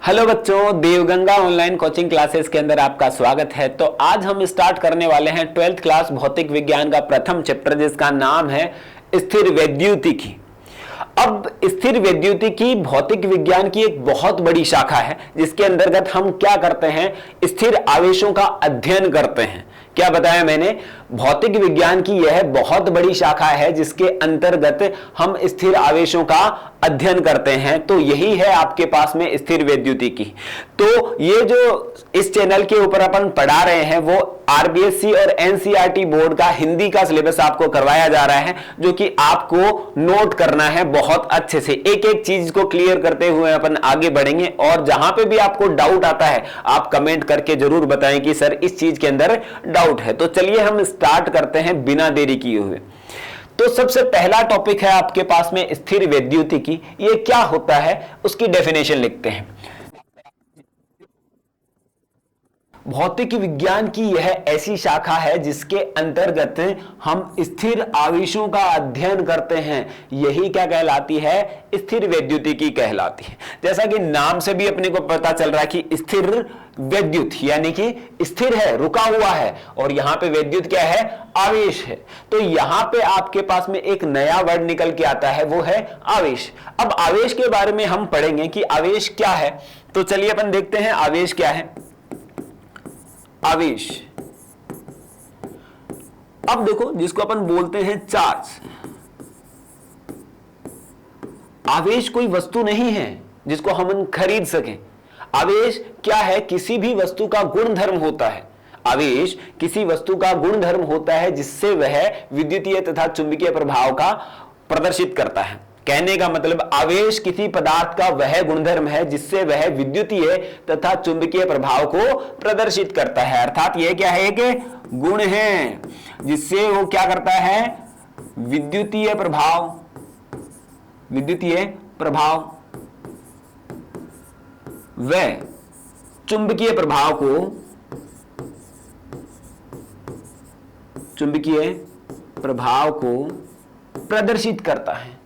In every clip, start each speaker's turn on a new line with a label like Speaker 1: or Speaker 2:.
Speaker 1: Hello बच्चों, Devganga online coaching classes के अंदर आपका स्वागत है। तो आज हम स्टार्ट करने वाले हैं 12th क्लास भौतिक विज्ञान का प्रथम चैप्टर, जिसका नाम है स्थिर वैद्युतिकी। अब स्थिर वैद्युतिकी भौतिक विज्ञान की एक बहुत बड़ी शाखा है, जिसके अंतर्गत हम क्या करते हैं, स्थिर आवेशों का अध्ययन करते हैं। क्या बताया मैंने? भौतिक विज्ञान की यह बहुत बड़ी शाखा है जिसके अंतर्गत हम स्थिर आवेशों का अध्ययन करते हैं। तो यही है आपके पास में स्थिर वैद्युतिकी। तो ये जो इस चैनल के ऊपर अपन पढ़ा रहे हैं वो आरबीएससी और एनसीईआरटी बोर्ड का हिंदी का सिलेबस आपको करवाया जा रहा है, जो कि आपको नोट करना है बहुत अच्छे से। एक एक चीज को क्लियर करते हुए अपन आगे बढ़ेंगे, और जहां पे भी आपको डाउट आता है आप कमेंट करके जरूर बताएं कि सर इस चीज के अंदर डाउट है। तो चलिए हम स्टार्ट करते हैं बिना देरी किए हुए। तो सबसे पहला टॉपिक है आपके पास में स्थिर वैद्युतिकी। ये क्या होता है उसकी डेफिनेशन लिखते हैं। भौतिक विज्ञान की यह ऐसी शाखा है जिसके अंतर्गत हम स्थिर आवेशों का अध्ययन करते हैं। यही क्या कहलाती है? स्थिर वैद्युतिकी कहलाती है। जैसा कि नाम से भी अपने को पता चल रहा है कि स्थिर वैद्युत यानी कि स्थिर है, रुका हुआ है, और यहां पे वैद्युत क्या है? आवेश है। तो यहां पे आपके पास में एक नया वर्ड निकल के आता है, वो है आवेश। अब आवेश के बारे में हम पढ़ेंगे कि आवेश क्या है। तो चलिए अपन देखते हैं आवेश क्या है। आवेश, अब देखो, जिसको अपन बोलते हैं चार्ज। आवेश कोई वस्तु नहीं है जिसको हम खरीद सकें। आवेश क्या है? किसी भी वस्तु का गुण धर्म होता है। आवेश किसी वस्तु का गुण धर्म होता है जिससे वह विद्युतीय तथा चुंबकीय प्रभाव का प्रदर्शित करता है। कहने का मतलब, आवेश किसी पदार्थ का वह गुणधर्म है जिससे वह विद्युतीय तथा चुंबकीय प्रभाव को प्रदर्शित करता है। अर्थात यह क्या है? एक गुण है जिससे वो क्या करता है? विद्युतीय प्रभाव व चुंबकीय प्रभाव को प्रदर्शित करता है।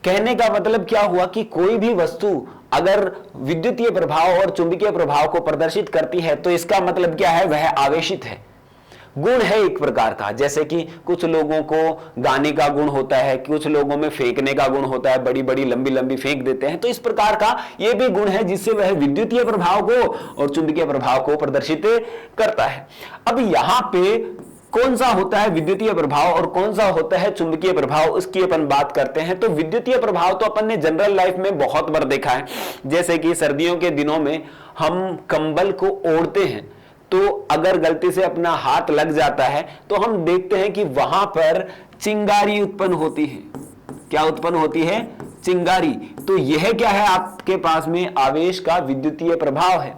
Speaker 1: कहने का मतलब क्या हुआ कि कोई भी वस्तु अगर विद्युतीय प्रभाव और चुंबकीय प्रभाव को प्रदर्शित करती है तो इसका मतलब क्या है? वह आवेशित है, गुण है एक प्रकार का। जैसे कि कुछ लोगों को गाने का गुण होता है, कुछ लोगों में फेंकने का गुण होता है, बड़ी बड़ी लंबी लंबी फेंक देते हैं। तो इस प्रकार का यह भी गुण है जिससे वह विद्युतीय प्रभाव को और चुंबकीय प्रभाव को प्रदर्शित करता है। अब यहां पे कौन सा होता है विद्युतीय प्रभाव और कौन सा होता है चुंबकीय प्रभाव, उसकी अपन बात करते हैं। तो विद्युतीय प्रभाव तो अपन ने जनरल लाइफ में बहुत बार देखा है। जैसे कि सर्दियों के दिनों में हम कंबल को ओढ़ते हैं, तो अगर गलती से अपना हाथ लग जाता है तो हम देखते हैं कि वहां पर चिंगारी उत्पन्न होती है। क्या उत्पन्न होती है? चिंगारी। तो यह क्या है? आपके पास में आवेश का विद्युतीय प्रभाव है।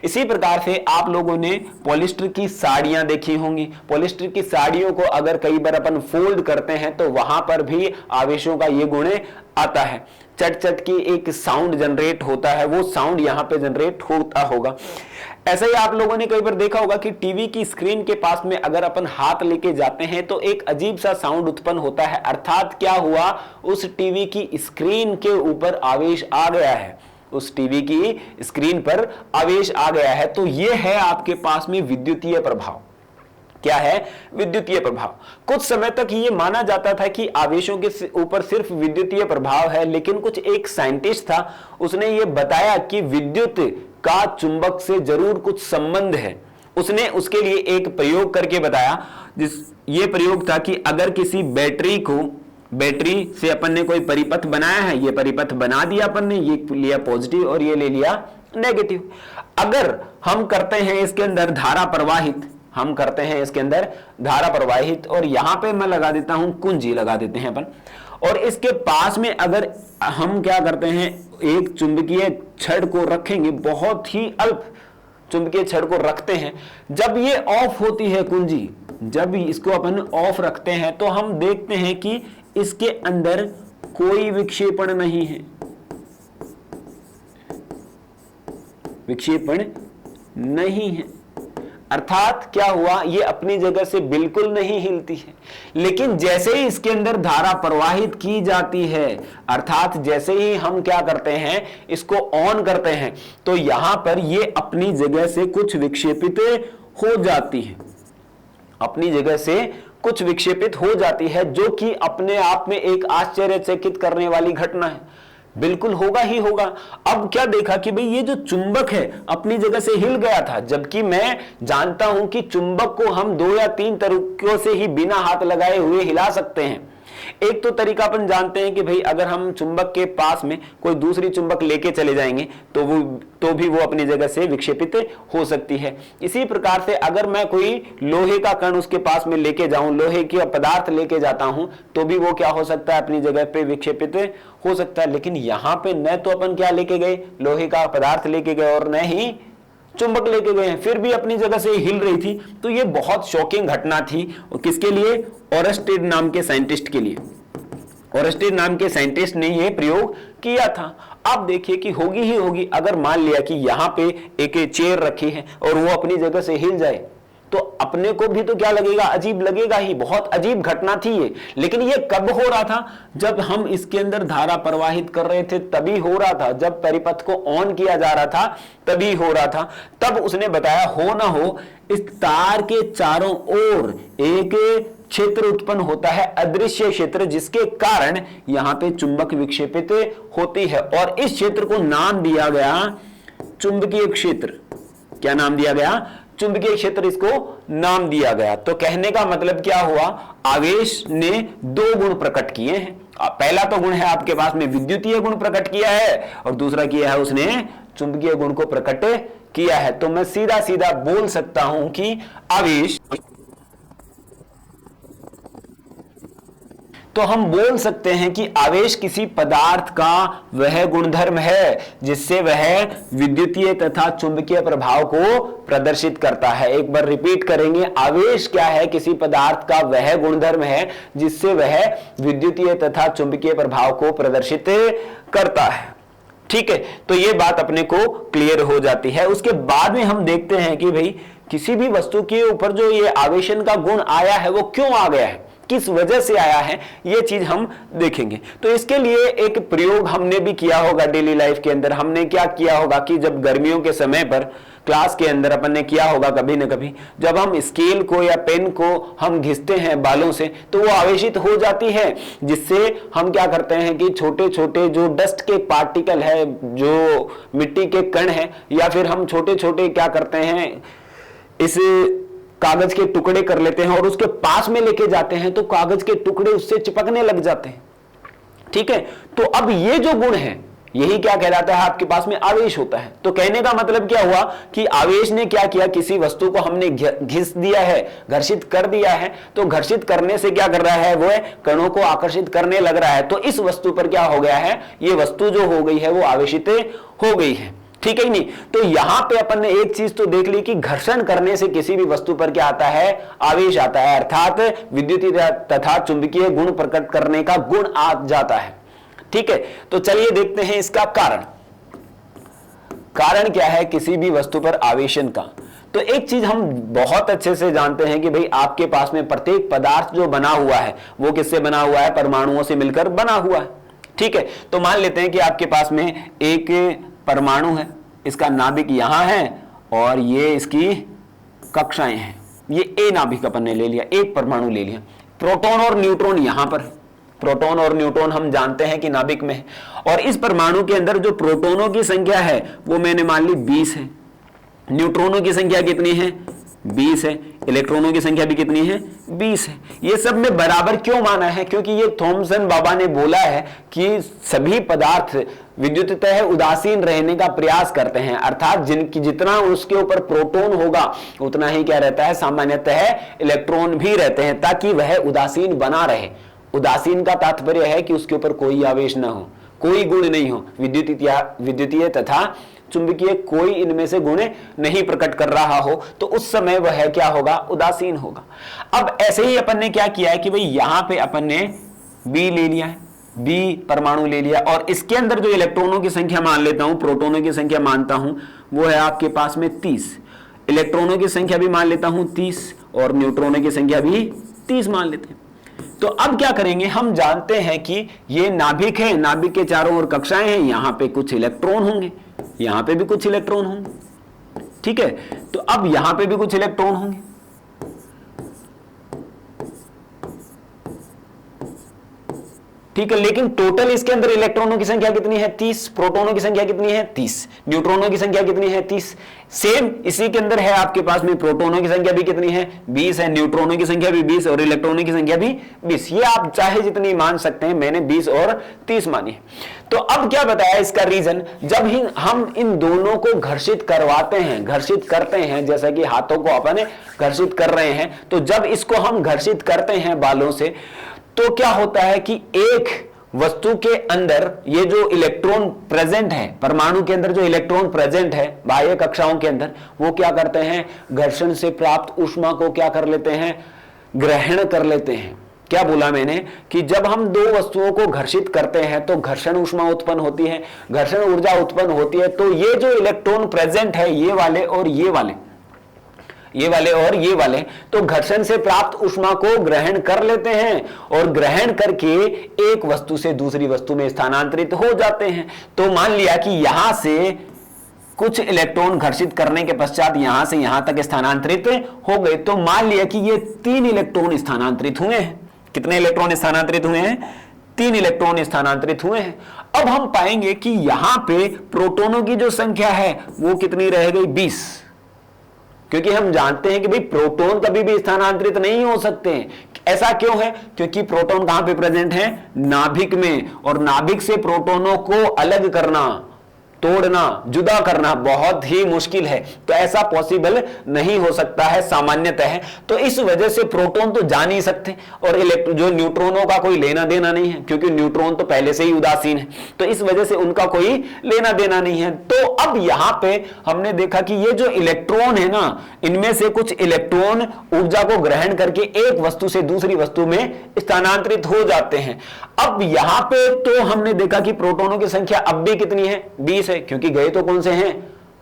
Speaker 1: इसी प्रकार से आप लोगों ने पॉलिस्टर की साड़ियां देखी होंगी। पॉलिस्टर की साड़ियों को अगर कई बार अपन फोल्ड करते हैं तो वहां पर भी आवेशों का ये गुण आता है। चट चट की एक साउंड जनरेट होता है, वो साउंड यहां पे जनरेट होता होगा। ऐसा ही आप लोगों ने कई बार देखा होगा कि टीवी की स्क्रीन के पास में अगर अपन हाथ लेके जाते हैं तो एक अजीब सा साउंड उत्पन्न होता है। अर्थात क्या हुआ? उस टीवी की स्क्रीन के ऊपर आवेश आ गया है, उस टीवी की स्क्रीन पर आवेश आ गया है। तो यह है आपके पास में विद्युतीय प्रभाव। क्या है? विद्युतीय प्रभाव। कुछ समय तक ये माना जाता था कि आवेशों के ऊपर सिर्फ विद्युतीय प्रभाव है, लेकिन कुछ एक साइंटिस्ट था, उसने ये बताया कि विद्युत का चुंबक से जरूर कुछ संबंध है। उसने उसके लिए एक प्रयोग करके बताया। ये प्रयोग था कि अगर किसी बैटरी से अपन ने कोई परिपथ बनाया है, ये परिपथ बना दिया अपन ने, ये लिया पॉजिटिव और ये ले लिया नेगेटिव। अगर हम करते हैं इसके अंदर धारा प्रवाहित, और यहां पे मैं लगा देता हूं कुंजी, लगा देते हैं अपन, और इसके पास में अगर हम क्या करते हैं, एक चुंबकीय छड़ को रखेंगे, बहुत ही अल्प चुंबकीय छड़ को रखते हैं। जब ये ऑफ होती है कुंजी, जब इसको अपन ऑफ रखते हैं तो हम देखते हैं कि इसके अंदर कोई विक्षेपण नहीं है, विक्षेपण नहीं है। अर्थात क्या हुआ, ये अपनी जगह से बिल्कुल नहीं हिलती है। लेकिन जैसे ही इसके अंदर धारा प्रवाहित की जाती है, अर्थात जैसे ही हम क्या करते हैं, इसको ऑन करते हैं, तो यहां पर ये अपनी जगह से कुछ विक्षेपित हो जाती है, अपनी जगह से कुछ विक्षेपित हो जाती है, जो कि अपने आप में एक आश्चर्यचकित करने वाली घटना है। बिल्कुल होगा ही होगा। अब क्या देखा कि भाई ये जो चुंबक है अपनी जगह से हिल गया था, जबकि मैं जानता हूं कि चुंबक को हम 2 या 3 तरीकों से ही बिना हाथ लगाए हुए हिला सकते हैं। एक तो तरीका अपन जानते हैं कि भाई अगर हम चुंबक के पास में कोई दूसरी चुंबक लेके चले जाएंगे तो भी वो अपनी जगह से विक्षेपित हो सकती है। इसी प्रकार से अगर मैं कोई लोहे का कण उसके पास में लेके जाऊं, लोहे की पदार्थ लेके जाता हूं, तो भी वो क्या हो सकता है, अपनी जगह पे विक्षेपित हो सकता है। लेकिन यहां पे न तो अपन क्या लेके गए, लोहे का पदार्थ लेके गए, और न ही चुंबक लेके गए हैं, फिर भी अपनी जगह से हिल रही थी। तो ये बहुत शॉकिंग घटना थी। और किसके लिए? ओरस्टेड नाम के साइंटिस्ट के लिए। ओरस्टेड नाम के साइंटिस्ट ने ये प्रयोग किया था। अब देखिए कि होगी ही होगी। अगर मान लिया कि यहां पे एक चेयर रखी है और वो अपनी जगह से हिल जाए, तो अपने को भी तो क्या लगेगा, अजीब लगेगा ही। बहुत अजीब घटना थी ये। लेकिन ये कब हो रहा था? जब हम इसके अंदर धारा प्रवाहित कर रहे थे तभी हो रहा था। जब परिपथ को ऑन किया जा रहा था तभी हो रहा था। तब उसने बताया, हो ना हो, इस तार के चारों ओर एक क्षेत्र उत्पन्न होता है, अदृश्य क्षेत्र, जिसके कारण यहां पे चुंबक विक्षेपित होती है। और इस क्षेत्र को नाम दिया गया चुंबकीय क्षेत्र। क्या नाम दिया गया? चुंबकीय क्षेत्र इसको नाम दिया गया। तो कहने का मतलब क्या हुआ, आवेश ने 2 गुण प्रकट किए हैं। पहला तो गुण है आपके पास में विद्युतीय गुण प्रकट किया है, और दूसरा किया है उसने चुंबकीय गुण को प्रकट किया है। तो मैं सीधा सीधा बोल सकता हूं कि आवेश, तो हम बोल सकते हैं कि आवेश किसी पदार्थ का वह गुणधर्म है जिससे वह विद्युतीय तथा चुंबकीय प्रभाव को प्रदर्शित करता है। एक बार रिपीट करेंगे, आवेश क्या है? किसी पदार्थ का वह गुणधर्म है जिससे वह विद्युतीय तथा चुंबकीय प्रभाव को प्रदर्शित करता है। ठीक है, तो यह बात अपने को क्लियर हो जाती है। उसके बाद में हम देखते हैं कि भाई किसी भी वस्तु के ऊपर जो ये आवेशन का गुण आया है वो क्यों आ गया है, किस वजह से आया है, ये चीज हम देखेंगे। तो इसके लिए एक प्रयोग हमने भी किया होगा डेली लाइफ के अंदर। हमने क्या किया होगा कि जब गर्मियों के समय पर क्लास के अंदर अपन ने किया होगा कभी न कभी, जब हम स्केल को या पेन को हम घिसते हैं बालों से, तो वो आवेशित हो जाती है, जिससे हम क्या करते हैं कि छोटे छोटे जो डस्ट के पार्टिकल है, जो मिट्टी के कण है, या फिर हम छोटे छोटे क्या करते हैं, इस कागज के टुकड़े कर लेते हैं और उसके पास में लेके जाते हैं, तो कागज के टुकड़े उससे चिपकने लग जाते हैं। ठीक है, तो अब ये जो गुण है यही क्या कहलाता है, आपके पास में आवेश होता है। तो कहने का मतलब क्या हुआ कि आवेश ने क्या किया, किसी वस्तु को हमने घिस दिया है, घर्षित कर दिया है। तो घर्षित करने से क्या कर रहा है, वो कणों को आकर्षित करने लग रहा है। तो इस वस्तु पर क्या हो गया है, ये वस्तु जो हो गई है वो आवेशित हो गई है। ठीक है नहीं? तो यहां पे अपन ने एक चीज तो देख ली कि घर्षण करने से किसी भी वस्तु पर क्या आता है, आवेश आता है, अर्थात विद्युतीय तथा चुंबकीय गुण प्रकट करने का गुण आ जाता है। ठीक है, तो चलिए देखते हैं इसका कारण। कारण क्या है किसी भी वस्तु पर आवेशन का? तो एक चीज हम बहुत अच्छे से जानते हैं कि भाई आपके पास में प्रत्येक पदार्थ जो बना हुआ है वो किससे बना हुआ है, परमाणुओं से मिलकर बना हुआ है। ठीक है, तो मान लेते हैं कि आपके पास में एक परमाणु है, इसका नाभिक यहां है और ये इसकी कक्षाएं हैं। ये ए नाभिक अपन ने ले लिया, एक परमाणु ले लिया। प्रोटॉन और न्यूट्रॉन यहां पर है। प्रोटॉन और न्यूट्रॉन हम जानते हैं कि नाभिक में है, और इस परमाणु के अंदर जो प्रोटॉनों की संख्या है वो मैंने मान ली 20 है, न्यूट्रॉनों की संख्या कितनी है, 20 है, इलेक्ट्रॉनों की संख्या भी कितनी है, 20 है। ये सब में बराबर क्यों माना है? क्योंकि ये थॉमसन बाबा ने बोला है कि सभी पदार्थ विद्युततः उदासीन रहने का प्रयास करते हैं, अर्थात जितना उसके ऊपर प्रोटॉन होगा उतना ही क्या रहता है, सामान्यतः इलेक्ट्रॉन भी रहते हैं, ताकि वह उदासीन बना रहे। उदासीन का तात्पर्य है कि उसके ऊपर कोई आवेश ना हो, कोई गुण नहीं हो, विद्युतीय तथा चुंबकीय कोई इनमें से गुण नहीं प्रकट कर रहा हो, तो उस समय वह क्या होगा, उदासीन होगा। अब ऐसे ही अपन ने क्या किया है कि भाई यहां पे अपन ने बी ले लिया है, बी परमाणु ले लिया, और इसके अंदर जो इलेक्ट्रॉनों की संख्या मान लेता हूं, प्रोटॉनों की संख्या मानता हूं, वो है आपके पास में 30। इलेक्ट्रॉनों की संख्या भी मान लेता हूं 30 और न्यूट्रॉनों की संख्या भी 30 मान लेते हैं। तो अब क्या करेंगे, हम जानते हैं कि ये नाभिक है, नाभिक के चारों ओर कक्षाएं हैं, यहां पे कुछ इलेक्ट्रॉन होंगे, यहां पे भी कुछ इलेक्ट्रॉन होंगे, ठीक है। तो अब यहां पे भी कुछ इलेक्ट्रॉन होंगे, ठीक है। लेकिन टोटल इसके अंदर इलेक्ट्रॉनों की संख्या कितनी है 30, प्रोटॉनों की संख्या कितनी है 30, न्यूट्रॉनों की संख्या कितनी है 30। सेम इसी के अंदर है आपके पास में, प्रोटॉनों की संख्या भी कितनी है 20 है, न्यूट्रॉनों की संख्या भी 20 और इलेक्ट्रॉनों की संख्या भी 20। ये आप चाहे जितनी मान सकते हैं, मैंने 20 और 30 मानी है। तो अब क्या बताया इसका रीजन, जब ही हम इन दोनों को घर्षित करवाते हैं, घर्षित करते हैं, जैसा कि हाथों को अपन घर्षित कर रहे हैं, तो जब इसको हम घर्षित करते हैं बालों से, तो क्या होता है कि एक वस्तु के अंदर ये जो इलेक्ट्रॉन प्रेजेंट है, परमाणु के अंदर जो इलेक्ट्रॉन प्रेजेंट है बाह्य कक्षाओं के अंदर, वो क्या करते हैं, घर्षण से प्राप्त ऊष्मा को क्या कर लेते हैं, ग्रहण कर लेते हैं। क्या बोला मैंने कि जब हम दो वस्तुओं को घर्षित करते हैं तो घर्षण ऊष्मा उत्पन्न होती है, घर्षण ऊर्जा उत्पन्न होती है। तो ये जो इलेक्ट्रॉन प्रेजेंट है, ये वाले और ये वाले, ये वाले और ये वाले, तो घर्षण से प्राप्त ऊष्मा को ग्रहण कर लेते हैं और ग्रहण करके एक वस्तु से दूसरी वस्तु में स्थानांतरित हो जाते हैं। तो मान लिया कि यहां से कुछ इलेक्ट्रॉन घर्षित करने के पश्चात यहां से यहां तक स्थानांतरित हो गए, तो मान लिया कि ये 3 इलेक्ट्रॉन स्थानांतरित हुए हैं। कितने इलेक्ट्रॉन स्थानांतरित हुए हैं, 3 इलेक्ट्रॉन स्थानांतरित हुए हैं। अब हम पाएंगे कि यहां पे प्रोटॉनों की जो संख्या है वो कितनी रह गई 20, क्योंकि हम जानते हैं कि भाई प्रोटॉन कभी भी स्थानांतरित नहीं हो सकते हैं। ऐसा क्यों है, क्योंकि प्रोटॉन कहां पे प्रेजेंट है, नाभिक में, और नाभिक से प्रोटॉनों को अलग करना, तोड़ना, जुदा करना बहुत ही मुश्किल है। तो ऐसा पॉसिबल नहीं हो सकता है सामान्यतः। तो इस वजह से प्रोटॉन तो जा नहीं सकते और जो न्यूट्रॉनों का कोई लेना देना नहीं है, क्योंकि न्यूट्रॉन तो पहले से ही उदासीन है, तो इस वजह से उनका कोई लेना देना नहीं है। तो अब यहां पे हमने देखा कि ये जो इलेक्ट्रॉन है ना, इनमें से कुछ इलेक्ट्रॉन ऊर्जा को ग्रहण करके एक वस्तु से दूसरी वस्तु में स्थानांतरित हो जाते हैं। अब यहां पे तो हमने देखा कि प्रोटॉनों की संख्या अब भी कितनी है 20 है, क्योंकि गए तो कौन से हैं,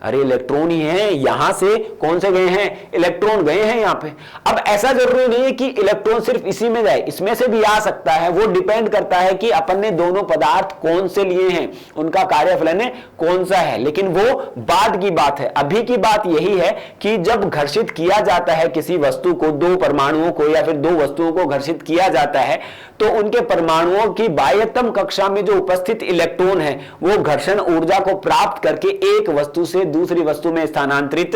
Speaker 1: अरे इलेक्ट्रॉन ही हैं। यहां से कौन से गए हैं, इलेक्ट्रॉन गए हैं यहां पे। अब ऐसा जरूरी नहीं है कि इलेक्ट्रॉन सिर्फ इसी में जाए, इसमें से भी आ सकता है। वो डिपेंड करता है कि अपन ने दोनों पदार्थ कौन से लिए हैं, उनका कार्यफलन कौन सा है, लेकिन वो बाद की बात है। अभी की बात यही है कि जब घर्षित किया जाता है किसी वस्तु को, दो परमाणुओं को या फिर दो वस्तुओं को घर्षित किया जाता है, तो उनके परमाणुओं की बाह्यतम कक्षा में जो उपस्थित इलेक्ट्रॉन है वो घर्षण ऊर्जा को प्राप्त करके एक वस्तु से दूसरी वस्तु में स्थानांतरित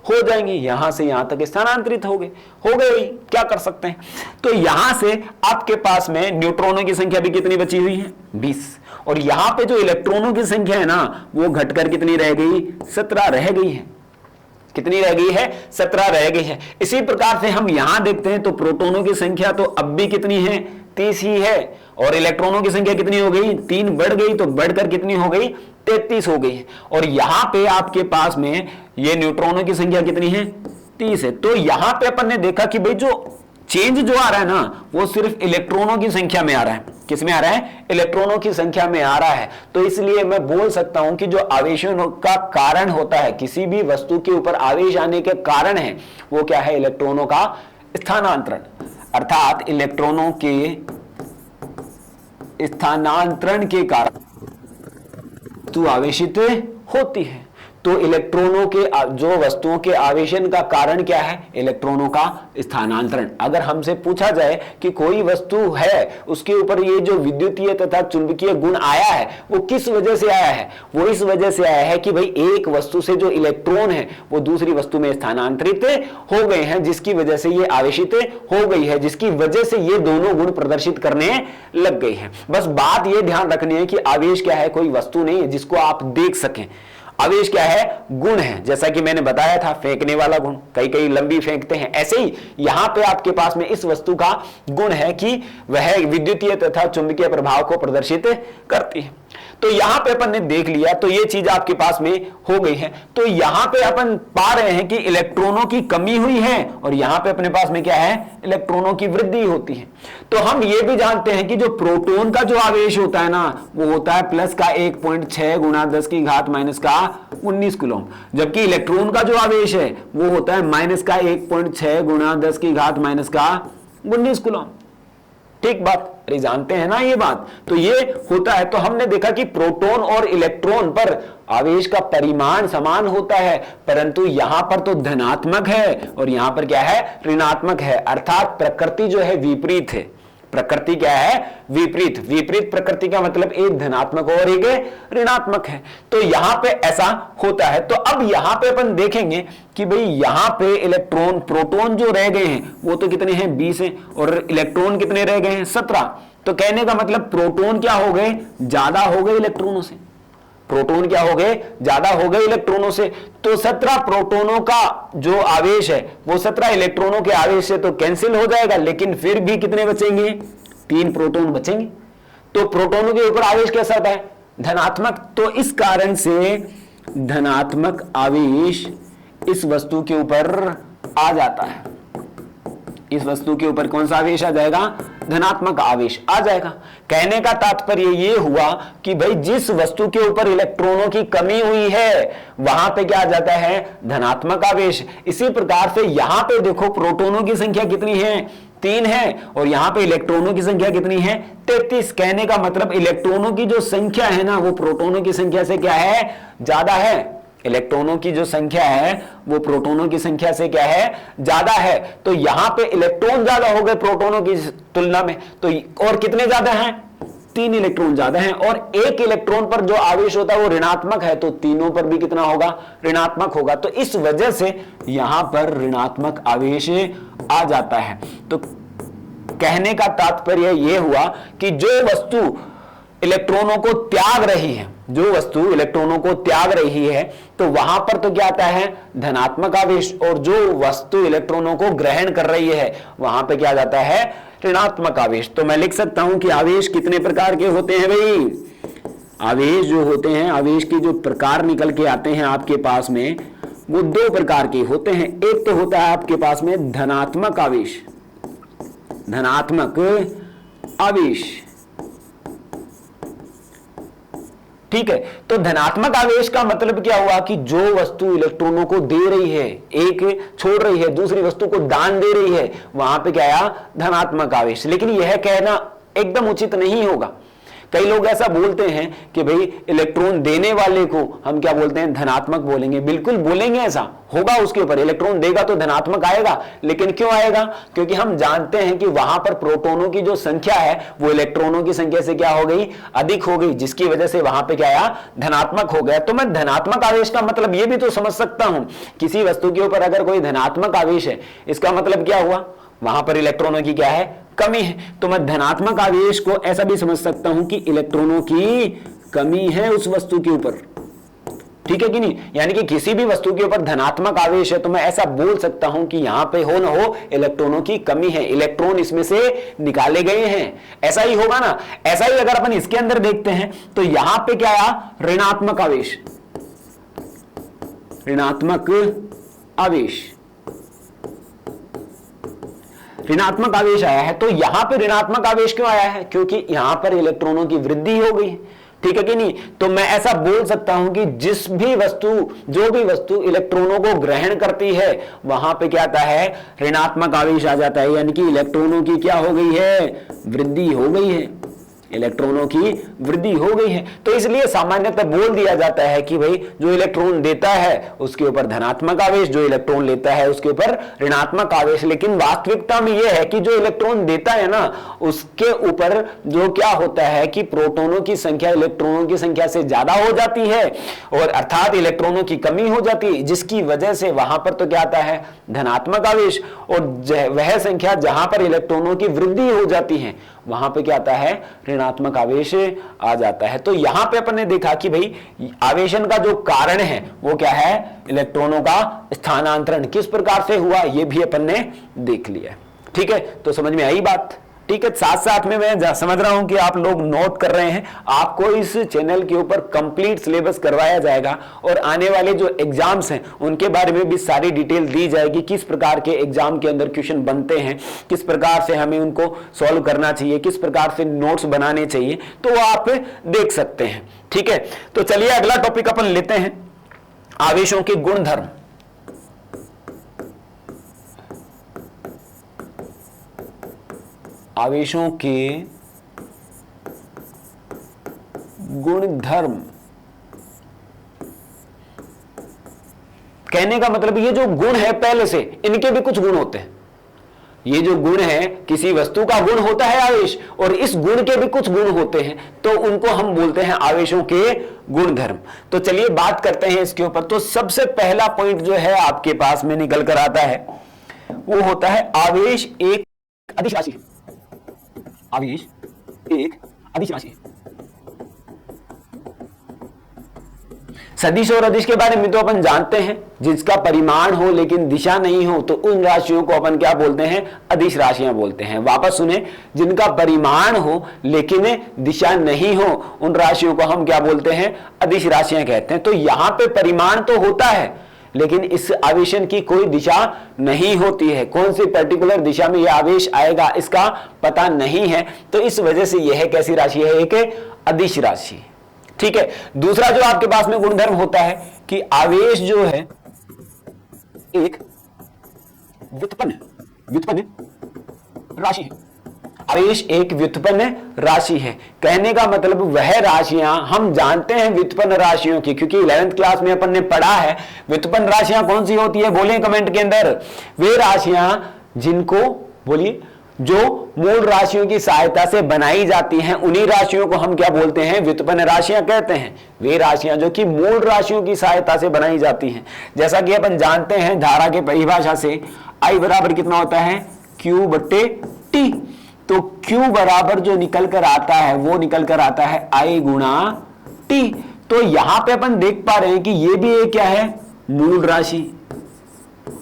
Speaker 1: हो जाएंगे। यहां से यहां तक स्थानांतरित हो गए, क्या कर सकते हैं। तो यहां से आपके पास में न्यूट्रॉनों की संख्या भी कितनी बची हुई है 20, और यहां पे जो इलेक्ट्रॉनों की संख्या है ना, वो घटकर कितनी रह गई, 17 रह गई है। कितनी रह गई है, 17 रह गई है। इसी प्रकार से हम यहां देखते हैं तो प्रोटॉनों की संख्या तो अब भी कितनी है, 30 ही है, और इलेक्ट्रॉनों की संख्या कितनी हो गई, 3 बढ़ गई, तो बढ़कर कितनी हो गई, 33 हो गई है। और यहां पे आपके पास में ये न्यूट्रॉनों की संख्या कितनी है, 30 है। तो यहां पे अपन ने देखा कि भाई जो चेंज जो आ रहा है ना, वो सिर्फ इलेक्ट्रॉनों की संख्या में आ रहा है। किस में आ रहा है, इलेक्ट्रॉनों की संख्या में आ रहा है। तो इसलिए मैं बोल सकता हूं कि जो आवेशों का कारण होता है, किसी भी वस्तु के ऊपर आवेश आने के कारण है, वो क्या है, इलेक्ट्रॉनों का स्थानांतरण, अर्थात इलेक्ट्रॉनों के स्थानांतरण के कारण वस्तु आवेशित होती है। तो इलेक्ट्रॉनों के जो वस्तुओं के आवेशन का कारण क्या है, इलेक्ट्रॉनों का स्थानांतरण। अगर हमसे पूछा जाए कि कोई वस्तु है, उसके ऊपर ये जो विद्युतीय तथा चुंबकीय गुण आया है वो किस वजह से आया है, वो इस वजह से आया है कि भाई एक वस्तु से जो इलेक्ट्रॉन है वो दूसरी वस्तु में स्थानांतरित हो गए हैं, जिसकी वजह से ये आवेशित हो गई है, जिसकी वजह से ये दोनों गुण प्रदर्शित करने लग गई है। बस बात ये ध्यान रखनी है कि आवेश क्या है, कोई वस्तु नहीं है जिसको आप देख सकें। आवेश क्या है, गुण है, जैसा कि मैंने बताया था, फेंकने वाला गुण, कई लंबी फेंकते हैं। ऐसे ही यहां पे आपके पास में इस वस्तु का गुण है कि वह विद्युतीय तथा चुंबकीय प्रभाव को प्रदर्शित करती है। तो यहां पे अपन ने देख लिया, तो ये चीज आपके पास में हो गई है। तो यहां पे अपन पा रहे हैं कि इलेक्ट्रॉनों की कमी हुई है और यहां पे अपने पास में क्या है, इलेक्ट्रॉनों की वृद्धि होती है। तो हम ये भी जानते हैं कि जो प्रोटॉन का जो आवेश होता है ना, वो होता है प्लस का 1.6 गुणा 10 की घात माइनस का 19 कूलम, जबकि इलेक्ट्रॉन का जो आवेश है वो होता है माइनस का 1.6 गुणा 10 की घात माइनस का 19 कूलम। ठीक बात, अरे जानते हैं ना ये बात। तो ये होता है, तो हमने देखा कि प्रोटॉन और इलेक्ट्रॉन पर आवेश का परिमाण समान होता है, परंतु यहां पर तो धनात्मक है और यहां पर क्या है, ऋणात्मक है। अर्थात प्रकृति जो है विपरीत है। प्रकृति क्या है, विपरीत। विपरीत प्रकृति का मतलब एक धनात्मक और एक ऋणात्मक है। तो यहां पे ऐसा होता है। तो अब यहां पे अपन देखेंगे कि भाई यहां पे इलेक्ट्रॉन, प्रोटॉन जो रह गए हैं वो तो कितने हैं, 20 हैं, और इलेक्ट्रॉन कितने रह गए हैं, 17। तो कहने का मतलब प्रोटॉन क्या हो गए, ज्यादा हो गए इलेक्ट्रॉनों से। प्रोटॉन क्या हो गए, ज्यादा हो गए इलेक्ट्रॉनों से। तो 17 प्रोटॉनों का जो आवेश है वो 17 इलेक्ट्रॉनों के आवेश से तो कैंसिल हो जाएगा, लेकिन फिर भी कितने बचेंगे, 3 प्रोटॉन बचेंगे। तो प्रोटॉनों के ऊपर आवेश कैसा होता है, धनात्मक। तो इस कारण से धनात्मक आवेश इस वस्तु के ऊपर आ जाता है। इस वस्तु के ऊपर कौन सा आवेश आ जाएगा, धनात्मक आवेश आ जाएगा। कहने का तात्पर्य ये हुआ कि भाई जिस वस्तु के ऊपर इलेक्ट्रॉनों की कमी हुई है वहां पे क्या आ जाता है, धनात्मक आवेश। इसी प्रकार से यहां पे देखो प्रोटॉनों की संख्या कितनी है, 3 है, और यहां पे इलेक्ट्रॉनों की संख्या कितनी है, 33। कहने का मतलब इलेक्ट्रॉनों की जो संख्या है ना वो प्रोटॉनों की संख्या से क्या है, ज्यादा है। इलेक्ट्रॉनों की जो संख्या है वो प्रोटॉनों की संख्या से क्या है, ज्यादा है। तो यहां पे इलेक्ट्रॉन ज्यादा हो गए प्रोटॉनों की तुलना में। तो और कितने ज्यादा हैं, 3 इलेक्ट्रॉन ज्यादा हैं, और एक इलेक्ट्रॉन पर जो आवेश होता है वो ऋणात्मक है, तो तीनों पर भी कितना होगा, ऋणात्मक होगा। तो इस वजह से यहां पर ऋणात्मक आवेश आ जाता है। तो कहने का तात्पर्य यह हुआ कि जो वस्तु इलेक्ट्रॉनों को त्याग रही है, जो वस्तु इलेक्ट्रॉनों को त्याग रही है, तो वहां पर तो क्या आता है, धनात्मक आवेश, और जो वस्तु इलेक्ट्रॉनों को ग्रहण कर रही है वहां पे क्या जाता है, ऋणात्मक आवेश। तो मैं लिख सकता हूं कि आवेश कितने प्रकार के होते हैं भाई, आवेश जो होते हैं, आवेश के जो प्रकार निकल के आते हैं आपके पास में वो 2 प्रकार के होते हैं। एक तो होता है आपके पास में धनात्मक आवेश, धनात्मक आवेश, ठीक है। तो धनात्मक आवेश का मतलब क्या हुआ कि जो वस्तु इलेक्ट्रॉनों को दे रही है, एक छोड़ रही है, दूसरी वस्तु को दान दे रही है, वहां पे क्या आया, धनात्मक आवेश। लेकिन यह कहना एकदम उचित नहीं होगा। कई लोग ऐसा बोलते हैं कि भाई इलेक्ट्रॉन देने वाले को हम क्या बोलते हैं, धनात्मक बोलेंगे। बिल्कुल बोलेंगे, ऐसा होगा, उसके ऊपर इलेक्ट्रॉन देगा तो धनात्मक आएगा। लेकिन क्यों आएगा, क्योंकि हम जानते हैं कि वहां पर प्रोटॉनों की जो संख्या है वो इलेक्ट्रॉनों की संख्या से क्या हो गई, अधिक हो गई, जिसकी वजह से वहां पे क्या आया, धनात्मक हो गया। तो मैं धनात्मक आवेश का मतलब ये भी तो समझ सकता हूं, किसी वस्तु के ऊपर अगर कोई धनात्मक आवेश है, इसका मतलब क्या हुआ, वहां पर इलेक्ट्रॉनों की क्या है, कमी है। तो मैं धनात्मक आवेश को ऐसा भी समझ सकता हूं कि इलेक्ट्रॉनों की कमी है उस वस्तु के ऊपर, ठीक है कि नहीं। यानी कि किसी भी वस्तु के ऊपर धनात्मक आवेश है तो मैं ऐसा बोल सकता हूं कि यहां पे हो ना हो इलेक्ट्रॉनों की कमी है, इलेक्ट्रॉन इसमें से निकाले गए हैं। ऐसा ही होगा ना। ऐसा ही अगर अपन इसके अंदर देखते हैं तो यहां पे क्या आया, ऋणात्मक आवेश, ऋणात्मक आवेश, ऋणात्मक आवेश आया है। तो यहां पे ऋणात्मक आवेश क्यों आया है, क्योंकि यहां पर इलेक्ट्रॉनों की वृद्धि हो गई, ठीक है कि नहीं। तो मैं ऐसा बोल सकता हूं कि जिस भी वस्तु, जो भी वस्तु इलेक्ट्रॉनों को ग्रहण करती है वहां पे क्या आता है, ऋणात्मक आवेश आ जाता है। यानी कि इलेक्ट्रॉनों की क्या हो गई है, वृद्धि हो गई है, इलेक्ट्रॉनों की वृद्धि हो गई है। तो इसलिए सामान्यतः बोल दिया जाता है कि भाई जो इलेक्ट्रॉन देता है उसके ऊपर धनात्मक आवेश, जो इलेक्ट्रॉन लेता है उसके ऊपर ऋणात्मक आवेश। लेकिन वास्तविकता में यह है कि जो इलेक्ट्रॉन देता है ना उसके ऊपर जो क्या होता है कि प्रोटॉनों की संख्या इलेक्ट्रॉनों की संख्या से ज्यादा हो जाती है, और अर्थात इलेक्ट्रॉनों की कमी हो जाती है, जिसकी वजह से वहां पर तो क्या आता है, धनात्मक आवेश। और वह संख्या जहां पर इलेक्ट्रॉनों की वृद्धि हो जाती है वहां पे क्या आता है, ऋणात्मक आवेश आ जाता है। तो यहां पे अपन ने देखा कि भाई आवेशन का जो कारण है वो क्या है, इलेक्ट्रॉनों का स्थानांतरण किस प्रकार से हुआ ये भी अपन ने देख लिया, ठीक है। तो समझ में आई बात, ठीक है, साथ साथ में मैं समझ रहा हूं कि आप लोग नोट कर रहे हैं। आपको इस चैनल के ऊपर कंप्लीट सिलेबस करवाया जाएगा और आने वाले जो एग्जाम्स हैं उनके बारे में भी सारी डिटेल दी जाएगी, किस प्रकार के एग्जाम के अंदर क्वेश्चन बनते हैं, किस प्रकार से हमें उनको सॉल्व करना चाहिए, किस प्रकार से नोट्स बनाने चाहिए, तो वो आप देख सकते हैं। ठीक है, तो चलिए अगला टॉपिक अपन लेते हैं, आवेशों के गुणधर्म। आवेशों के गुणधर्म, कहने का मतलब ये जो गुण है पहले से, इनके भी कुछ गुण होते हैं। ये जो गुण है, किसी वस्तु का गुण होता है आवेश, और इस गुण के भी कुछ गुण होते हैं, तो उनको हम बोलते हैं आवेशों के गुणधर्म। तो चलिए बात करते हैं इसके ऊपर। तो सबसे पहला पॉइंट जो है आपके पास में निकल कर आता है वो होता है आवेश एक अदिश राशि है। आवेश एक अदिश राशि है। सदिश और अदिश के बारे में तो अपन जानते हैं, जिसका परिमाण हो लेकिन दिशा नहीं हो तो उन राशियों को अपन क्या बोलते हैं, अदिश राशियां बोलते हैं। वापस सुने, जिनका परिमाण हो लेकिन दिशा नहीं हो उन राशियों को हम क्या बोलते हैं, अदिश राशियां कहते हैं। तो यहां पे परिमाण तो होता है लेकिन इस आवेशन की कोई दिशा नहीं होती है, कौन सी पर्टिकुलर दिशा में यह आवेश आएगा इसका पता नहीं है, तो इस वजह से यह कैसी राशि है, एक अदिश राशि। ठीक है, दूसरा जो आपके पास में गुणधर्म होता है कि आवेश जो है एक व्युत्पन्न राशि है। आवेश एक व्युत्पन्न राशि है, कहने का मतलब वह राशियां हम जानते हैं व्युत्पन्न राशियों की, क्योंकि 11th क्लास में अपन ने पढ़ा है व्युत्पन्न राशियां कौन सी होती है, बोलिए कमेंट के अंदर। वे राशियां जिनको, बोलिए, जो मूल राशियों की सहायता से बनाई जाती हैं उन्हीं राशियों को हम क्या बोलते हैं, व्युत्पन्न राशियां कहते हैं। वे राशियां जो कि मूल राशियों की सहायता से बनाई जाती हैं, जैसा कि अपन जानते हैं धारा के परिभाषा से I बराबर कितना होता है, Q बट्टे T। तो Q बराबर जो निकल कर आता है वो निकल कर आता है I गुणा T। तो यहां पे अपन देख पा रहे हैं कि ये भी एक क्या है, मूल राशि,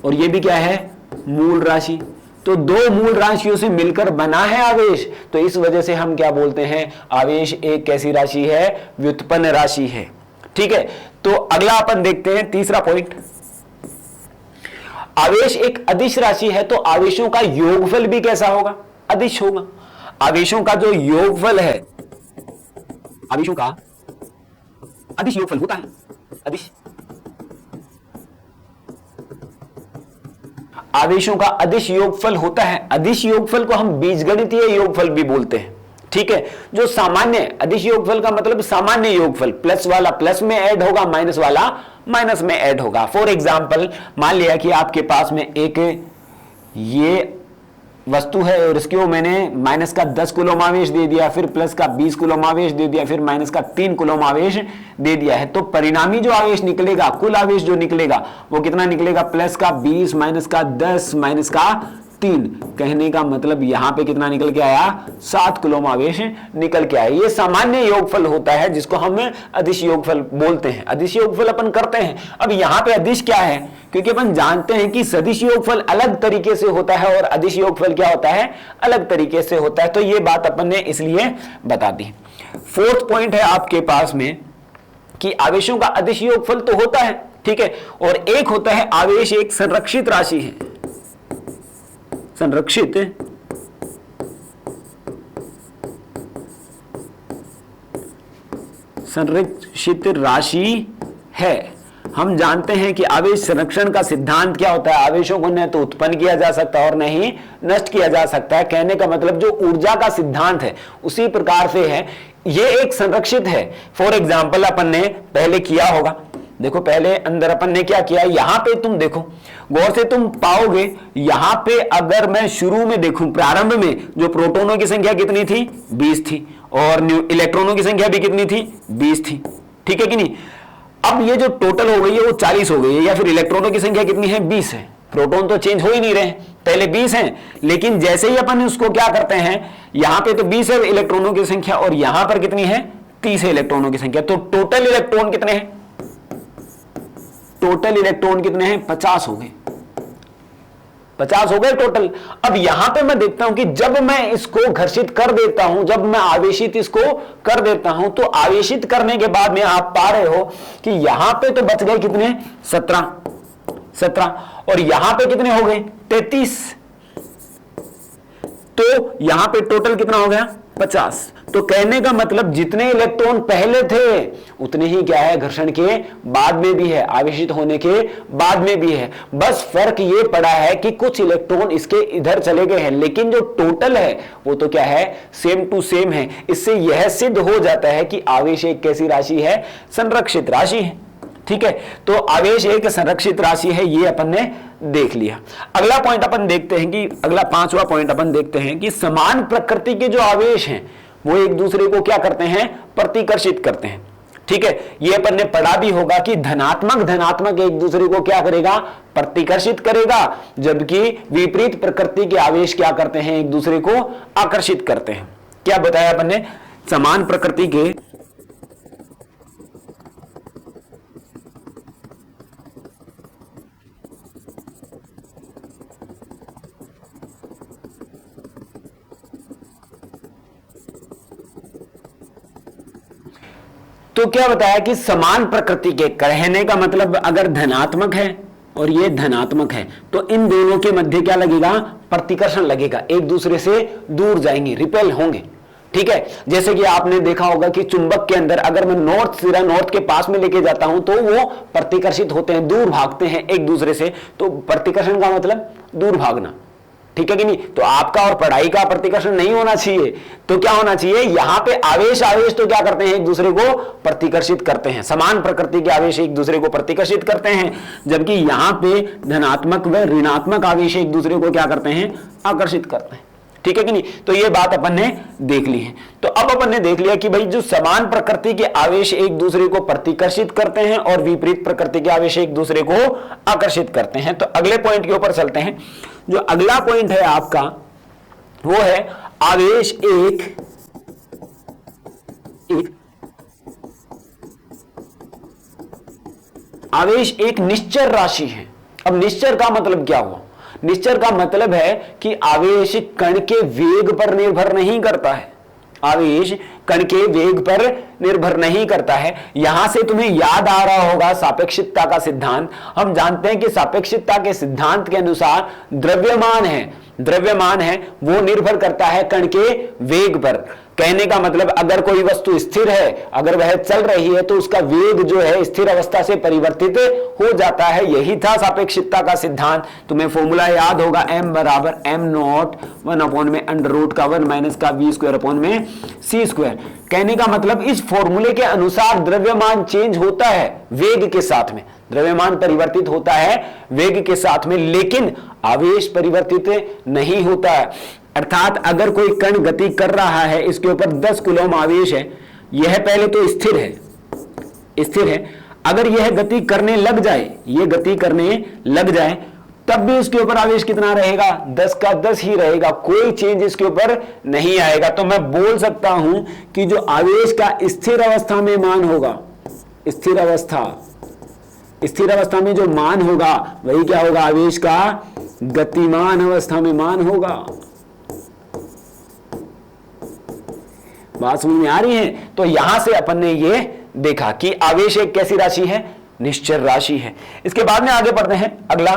Speaker 1: और ये भी क्या है, मूल राशि। तो दो मूल राशियों से मिलकर बना है आवेश, तो इस वजह से हम क्या बोलते हैं, आवेश एक कैसी राशि है, व्युत्पन्न राशि है। ठीक है, तो अगला अपन देखते हैं तीसरा पॉइंट। आवेश एक अदिश राशि है तो आवेशों का योगफल भी कैसा होगा, अदिश होगा। आवेशों का जो योगफल है, आवेशों का अदिश योगफल होता है, अदिश। आवेशों का अदिश योगफल होता है। अदिश योगफल को हम बीजगणितीय योगफल भी बोलते हैं। ठीक है, जो सामान्य अदिश योगफल का मतलब सामान्य योगफल, प्लस वाला प्लस में ऐड होगा, माइनस वाला माइनस में ऐड होगा। फॉर एग्जांपल मान लिया कि आपके पास में एक ये वस्तु है और इसके मैंने माइनस का 10 कूलम आवेश दे दिया, फिर प्लस का 20 कूलम आवेश दे दिया, फिर माइनस का 3 कूलम आवेश दे दिया है। तो परिणामी जो आवेश निकलेगा, कुल आवेश जो निकलेगा वो कितना निकलेगा, प्लस का 20 माइनस का 10 माइनस का 3। कहने का मतलब यहां पे कितना निकल के आया, 7 कूलम आवेश निकल के आया। ये सामान्य योगफल होता है जिसको हम अदिश योगफल बोलते हैं। अदिश योगफल अपन करते हैं। अब यहां पे अदिश क्या है, क्योंकि अपन जानते हैं कि सदिश योगफल अलग तरीके से होता है और अदिश योगफल क्या होता है, अलग तरीके से होता है। तो ये बात अपन ने इसलिए बता दी। फोर्थ पॉइंट है आपके पास में कि आवेशों का अदिश योगफल तो होता है, ठीक है, और एक होता है आवेश एक संरक्षित राशि है। संरक्षित राशि है। हम जानते हैं कि आवेश संरक्षण का सिद्धांत क्या होता है, आवेशों को न तो उत्पन्न किया जा सकता और न ही नष्ट किया जा सकता है। कहने का मतलब जो ऊर्जा का सिद्धांत है उसी प्रकार से है, ये एक संरक्षित है। फॉर एग्जाम्पल अपन ने पहले किया होगा, देखो पहले अंदर अपन ने क्या किया, यहां पे तुम देखो गौर से, तुम पाओगे यहां पे अगर मैं शुरू में देखूं, प्रारंभ में जो प्रोटॉनों की संख्या कितनी थी, 20 थी, और इलेक्ट्रॉनों की संख्या भी कितनी थी, 20 थी। ठीक है कि नहीं। अब ये जो टोटल हो गई है वो 40 हो गई है, या फिर इलेक्ट्रॉनों की संख्या कितनी है, 20 है। प्रोटॉन तो चेंज हो ही नहीं रहे, पहले 20 हैं, लेकिन जैसे ही अपन उसको क्या करते हैं, यहां पे तो 20 है इलेक्ट्रॉनों की संख्या और यहां पर कितनी है, 30 है इलेक्ट्रॉनों की संख्या। तो टोटल इलेक्ट्रॉन कितने हैं, टोटल इलेक्ट्रॉन कितने हैं, 50 हो गए। 50 हो गए टोटल। अब यहां पे मैं देखता हूं कि जब मैं इसको घर्षित कर देता हूं, जब मैं आवेशित इसको कर देता हूं, तो आवेशित करने के बाद में आप पा रहे हो कि यहां पे तो बच गए कितने, 17, और यहां पे कितने हो गए, 33। तो यहां पे टोटल कितना हो गया, 50। तो कहने का मतलब जितने इलेक्ट्रॉन पहले थे उतने ही क्या है, घर्षण के बाद में भी है, आवेशित होने के बाद में भी है। बस फर्क ये पड़ा है कि कुछ इलेक्ट्रॉन इसके इधर चले गए हैं, लेकिन जो टोटल है वो तो क्या है, सेम टू सेम है। इससे यह सिद्ध हो जाता है कि आवेश एक कैसी राशि है, संरक्षित राशि है। ठीक है, तो आवेश एक संरक्षित राशि है, ये अपन ने देख लिया। अगला पॉइंट अपन देखते हैं कि अगला 5वां पॉइंट अपन देखते हैं कि समान प्रकृति के जो आवेश हैं वो एक दूसरे को क्या करते हैं, प्रतिकर्षित करते हैं। ठीक है, ये अपन ने पढ़ा भी होगा कि धनात्मक एक दूसरे को क्या करेगा, प्रतिकर्षित करेगा, जबकि विपरीत प्रकृति के आवेश क्या करते हैं, एक दूसरे को आकर्षित करते हैं। क्या बताया अपन ने, समान प्रकृति के तो क्या बताया कि समान प्रकृति के, कहने का मतलब अगर धनात्मक है और ये धनात्मक है तो इन दोनों के मध्य क्या लगेगा, प्रतिकर्षण लगेगा, एक दूसरे से दूर जाएंगे, रिपेल होंगे। ठीक है, जैसे कि आपने देखा होगा कि चुंबक के अंदर अगर मैं नॉर्थ सिरा नॉर्थ के पास में लेके जाता हूं तो वो प्रतिकर्षित होते हैं, दूर भागते हैं एक दूसरे से। तो प्रतिकर्षण का मतलब दूर भागना, ठीक है कि नहीं। तो आपका और पढ़ाई का प्रतिकर्षण नहीं होना चाहिए, तो क्या होना चाहिए, यहां पे आवेश तो क्या करते हैं, एक दूसरे को प्रतिकर्षित करते हैं। समान प्रकृति के आवेश एक दूसरे को प्रतिकर्षित करते हैं, जबकि यहां पे धनात्मक व ऋणात्मक आवेश एक दूसरे को क्या करते हैं, आकर्षित करते हैं। ठीक है कि नहीं। तो ये बात अपन ने देख ली है। तो अब अपन ने देख लिया कि भाई जो समान प्रकृति के आवेश एक दूसरे को प्रतिकर्षित करते हैं और विपरीत प्रकृति के आवेश एक दूसरे को आकर्षित करते हैं। तो अगले पॉइंट के ऊपर चलते हैं। जो अगला पॉइंट है आपका वो है आवेश एक निश्चर राशि है। अब निश्चर का मतलब क्या हुआ, निश्चर का मतलब है कि आवेश कण के वेग पर निर्भर नहीं करता है, आवेश कण के वेग पर निर्भर नहीं करता है। यहां से तुम्हें याद आ रहा होगा सापेक्षिकता का सिद्धांत। हम जानते हैं कि सापेक्षिकता के सिद्धांत के अनुसार द्रव्यमान है वो निर्भर करता है कण के वेग पर। कहने का मतलब अगर कोई वस्तु स्थिर है, अगर वह चल रही है तो उसका वेग जो है स्थिर अवस्था से परिवर्तित हो जाता है। यही था सापेक्षिकता का सिद्धांत। तुम्हें फॉर्मूला याद होगा, m बराबर m0 1/√1 - का v²/c²। कहने का मतलब इस फॉर्मूले के अनुसार द्रव्यमान चेंज होता है वेग के साथ में, द्रव्यमान परिवर्तित होता है वेग के साथ में, लेकिन आवेश परिवर्तित नहीं होता है। अर्थात अगर कोई कण गति कर रहा है, इसके ऊपर 10 कूलम आवेश है, यह पहले तो स्थिर है, अगर यह गति करने लग जाए, ये गति करने लग जाए, तब भी इसके ऊपर आवेश कितना रहेगा, 10 का 10 ही रहेगा, कोई चेंज इसके ऊपर नहीं आएगा। तो मैं बोल सकता हूं कि जो आवेश का स्थिर अवस्था में मान होगा, स्थिर अवस्था में जो मान होगा वही क्या होगा, आवेश का गतिमान अवस्था में मान होगा। बात समझ में आ रही है। तो यहां से अपन ने ये देखा कि आवेश एक कैसी राशि है, निश्चर राशि है। इसके बाद में आगे बढ़ते हैं। अगला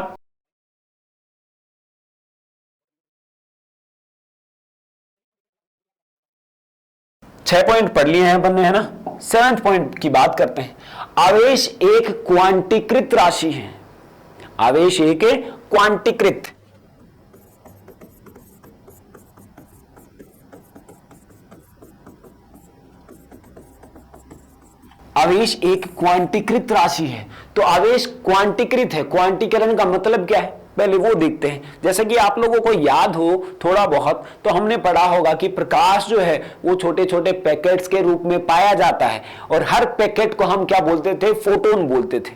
Speaker 1: 6 पॉइंट पढ़ लिए हैं अपन ने, है ना। 7th पॉइंट की बात करते हैं। आवेश एक क्वांटीकृत राशि है, आवेश एक क्वांटीकृत, आवेश एक क्वांटीकृत राशि है। तो आवेश क्वांटीकृत है, क्वांटीकरण का मतलब क्या है पहले वो देखते हैं। जैसे कि आप लोगों को याद हो थोड़ा बहुत, तो हमने पढ़ा होगा कि प्रकाश जो है वो छोटे छोटे पैकेट्स के रूप में पाया जाता है, और हर पैकेट को हम क्या बोलते थे, फोटोन बोलते थे।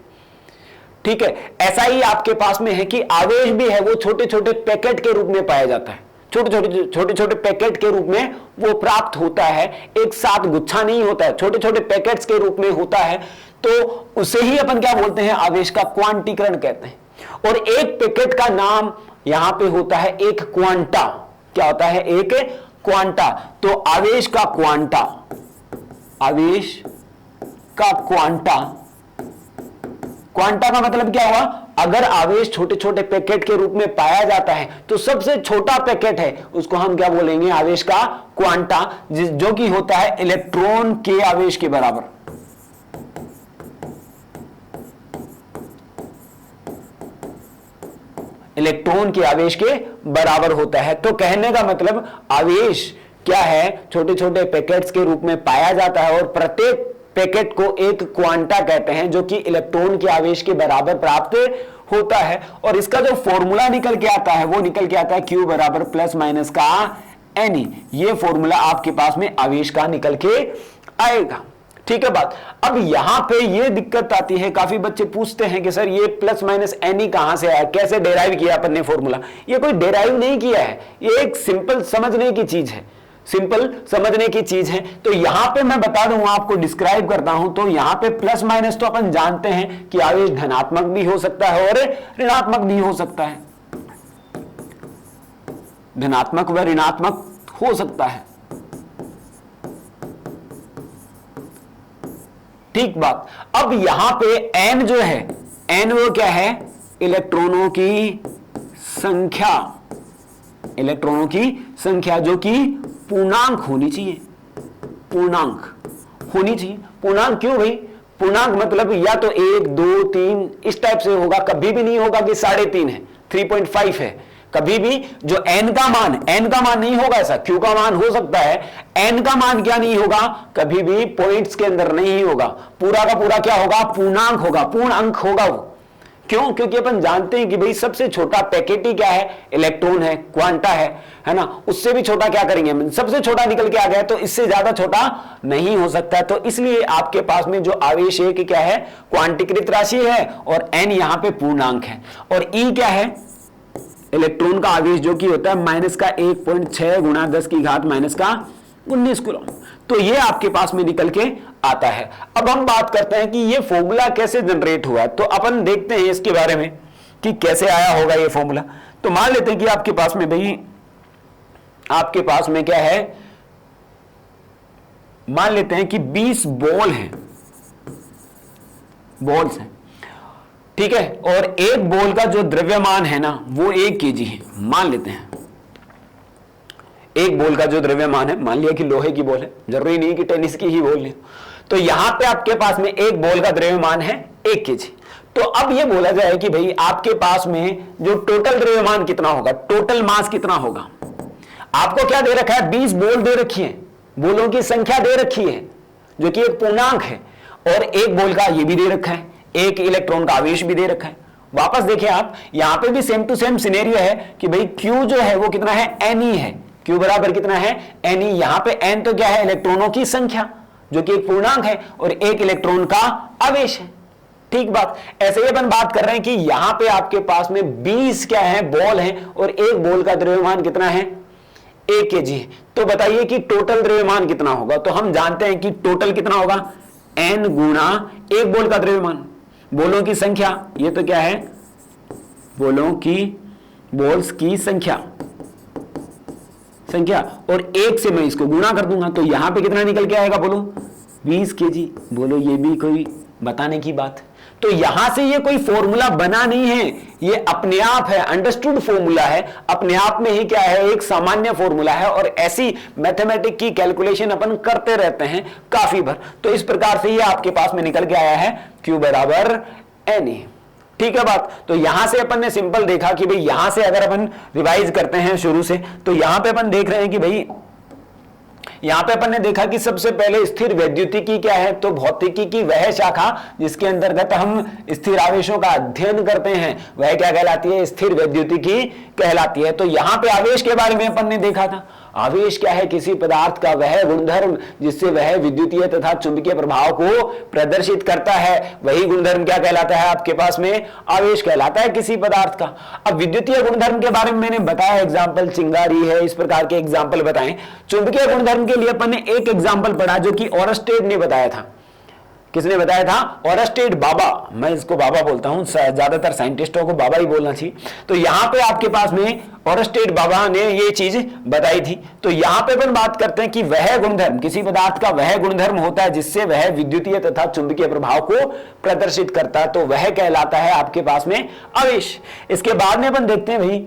Speaker 1: ठीक है, ऐसा ही आपके पास में है कि आवेश भी है वो छोटे छोटे पैकेट के रूप में पाया जाता है, छोटे छोटे पैकेट के रूप में वो प्राप्त होता है, एक साथ गुच्छा नहीं होता है, छोटे छोटे पैकेट्स के रूप में होता है। तो उसे ही अपन क्या बोलते हैं, आवेश का क्वांटीकरण कहते हैं। और एक पैकेट का नाम यहां पे होता है एक क्वांटा। क्या होता है? एक क्वांटा। तो आवेश का क्वांटा, आवेश का क्वांटा, क्वांटा का मतलब क्या हुआ? अगर आवेश छोटे छोटे पैकेट के रूप में पाया जाता है तो सबसे छोटा पैकेट है उसको हम क्या बोलेंगे? आवेश का क्वांटा, जो कि होता है इलेक्ट्रॉन के आवेश के बराबर। इलेक्ट्रॉन के आवेश के बराबर होता है। तो कहने का मतलब आवेश क्या है? छोटे छोटे पैकेट्स के रूप में पाया जाता है और प्रत्येक पैकेट को एक क्वांटा कहते हैं जो कि इलेक्ट्रॉन के आवेश के बराबर प्राप्त होता है। और इसका जो फॉर्मूला निकल के आता है वो निकल के आता है Q बराबर प्लस माइनस का NE। ये फॉर्मूला आपके पास में आवेश का निकल के आएगा। ठीक है बात। अब यहां पे ये दिक्कत आती है, काफी बच्चे पूछते हैं कि सर ये प्लस माइनस NE कहां से आया, कैसे डेराइव किया अपन ने फॉर्मूला? ये कोई डेराइव नहीं किया है, ये एक सिंपल समझने की चीज है, सिंपल समझने की चीज है। तो यहां पे मैं बता दूं, आपको डिस्क्राइब करता हूं। तो यहां पे प्लस माइनस तो अपन जानते हैं कि आवेश धनात्मक भी हो सकता है और ऋणात्मक भी हो सकता है, धनात्मक व ऋणात्मक हो सकता है। ठीक बात। अब यहां पे n जो है, n वो क्या है? इलेक्ट्रॉनों की संख्या, इलेक्ट्रॉनों की संख्या जो कि पूर्णांक होनी चाहिए, पूर्णांक होनी चाहिए। पूर्णांक क्यों भाई? पूर्णांक मतलब या तो 1, 2, 3 इस टाइप से होगा, कभी भी नहीं होगा कि 3.5 है, 3.5 है। कभी भी जो n का मान नहीं होगा ऐसा, q का मान हो सकता है, n का मान क्या नहीं होगा? कभी भी पॉइंट्स के अंदर नहीं होगा, पूरा का पूरा क्या होगा? पूर्णांक होगा, पूर्ण अंक होगा वो। क्यों? क्योंकि अपन जानते हैं कि भाई सबसे छोटा पैकेट ही क्या है? इलेक्ट्रॉन है, क्वांटा है ना? उससे भी छोटा क्या करेंगे हम? सबसे छोटा निकल के आ गया, तो इससे ज्यादा छोटा नहीं हो सकता। तो इसलिए आपके पास में जो आवेश है कि क्या है? क्वांटीकृत राशि है, और n यहां पे पूर्णांक है, और E क्या है? इलेक्ट्रॉन का आवेश जो कि होता है माइनस का 1.6 गुणा 10 की घात माइनस का 19 कूलम। तो ये आपके पास में निकल के आता है। अब हम बात करते हैं कि ये फॉर्मूला कैसे जनरेट हुआ, तो अपन देखते हैं इसके बारे में कि कैसे आया होगा ये फॉर्मूला। तो मान लेते हैं कि आपके पास में भाई, आपके पास में क्या है? मान लेते हैं कि 20 बॉल हैं, बॉल्स हैं, ठीक है, और एक बॉल का जो द्रव्यमान है ना वो 1 kg है। मान लेते हैं एक बॉल का जो द्रव्यमान है, मान लिया कि लोहे की बॉल है, जरूरी नहीं कि टेनिस की ही बॉल है। तो यहां पे आपके पास में एक बॉल का द्रव्यमान है 1 kg। तो अब ये बोला जाए कि भाई आपके पास में जो टोटल द्रव्यमान कितना होगा, टोटल मास कितना होगा? आपको क्या दे रखा है? 20 बॉल दे रखी है, बॉलों की संख्या दे रखी है जो कि एक पूर्णांक है, और एक बॉल का ये भी दे रखा है, एक इलेक्ट्रॉन का आवेश भी दे रखा है। वापस देखिए आप, यहां पे भी सेम टू सेम सिनेरियो है कि भाई Q जो है वो कितना है? Ne है। Q बराबर कितना है? Ne। यहां पे n तो क्या है? इलेक्ट्रॉनों की संख्या जो कि एक पूर्णांक है, और एक इलेक्ट्रॉन का आवेश है। ठीक बात। ऐसे ही अपन बात कर रहे हैं कि यहां पे आपके पास में 20 क्या है? बॉल है, और एक बॉल का द्रव्यमान कितना है? 1 kg है। तो बताइए कि टोटल द्रव्यमान कितना होगा? तो हम जानते हैं कि टोटल कितना होगा? n गुणा एक बॉल का द्रव्यमान, बॉलों की संख्या, ये तो क्या है? बॉल्स की संख्या, और 1 से मैं इसको गुणा कर दूंगा, तो यहां पे कितना निकल के आएगा? बोलो 20 kg। बोलो ये भी कोई बताने की बात है? तो यहां से ये कोई फॉर्मूला बना नहीं है, ये अपने आप है, अंडरस्टूड फॉर्मूला है, अपने आप में ही क्या है? एक सामान्य फॉर्मूला है, और ऐसी मैथमेटिक की कैलकुलेशन अपन करते रहते हैं काफी बार। तो इस प्रकार से ये आपके पास में निकल के आया है Q बराबर Ne। ठीक है बात। तो यहां से अपन ने सिंपल देखा कि भाई यहां से अगर अपन रिवाइज करते हैं शुरू से, तो यहां पे अपन देख रहे हैं कि भाई यहां पे अपन ने देखा कि सबसे पहले स्थिर वैद्युतिकी क्या है? तो भौतिकी की वह शाखा जिसके अंतर्गत हम स्थिर आवेशों का अध्ययन करते हैं वह क्या कहलाती है? स्थिर वैद्युतिकी कहलाती है। तो यहां पे आवेश के बारे में अपन ने देखा था। आवेश क्या है? किसी पदार्थ का वह गुणधर्म जिससे वह विद्युतीय तथा चुंबकीय प्रभाव को प्रदर्शित करता है, वही गुणधर्म क्या कहलाता है? आपके पास में आवेश कहलाता है किसी पदार्थ का। अब विद्युतीय गुणधर्म के बारे में मैंने बताया, एग्जाम्पल चिंगारी है, इस प्रकार के एग्जाम्पल बताएं। चुंबकीय गुणधर्म के लिए अपन ने एक एग्जाम्पल पढ़ा जो कि ऑरस्टेड ने बताया था। किसने बताया था? ओरस्टेड बाबा, मैं इसको बाबा बोलता हूं, ज्यादातर साइंटिस्टों को बाबा ही बोलना चाहिए। तो यहां पे आपके पास में ओरस्टेड बाबा ने ये चीज बताई थी। तो यहां पे अपन बात करते हैं कि वह गुणधर्म, किसी पदार्थ का वह गुणधर्म होता है जिससे वह विद्युतीय तथा चुंबकीय प्रभाव को प्रदर्शित करता है, तो वह कहलाता है आपके पास में आवेश। इसके बाद में अपन देखते हैं भाई,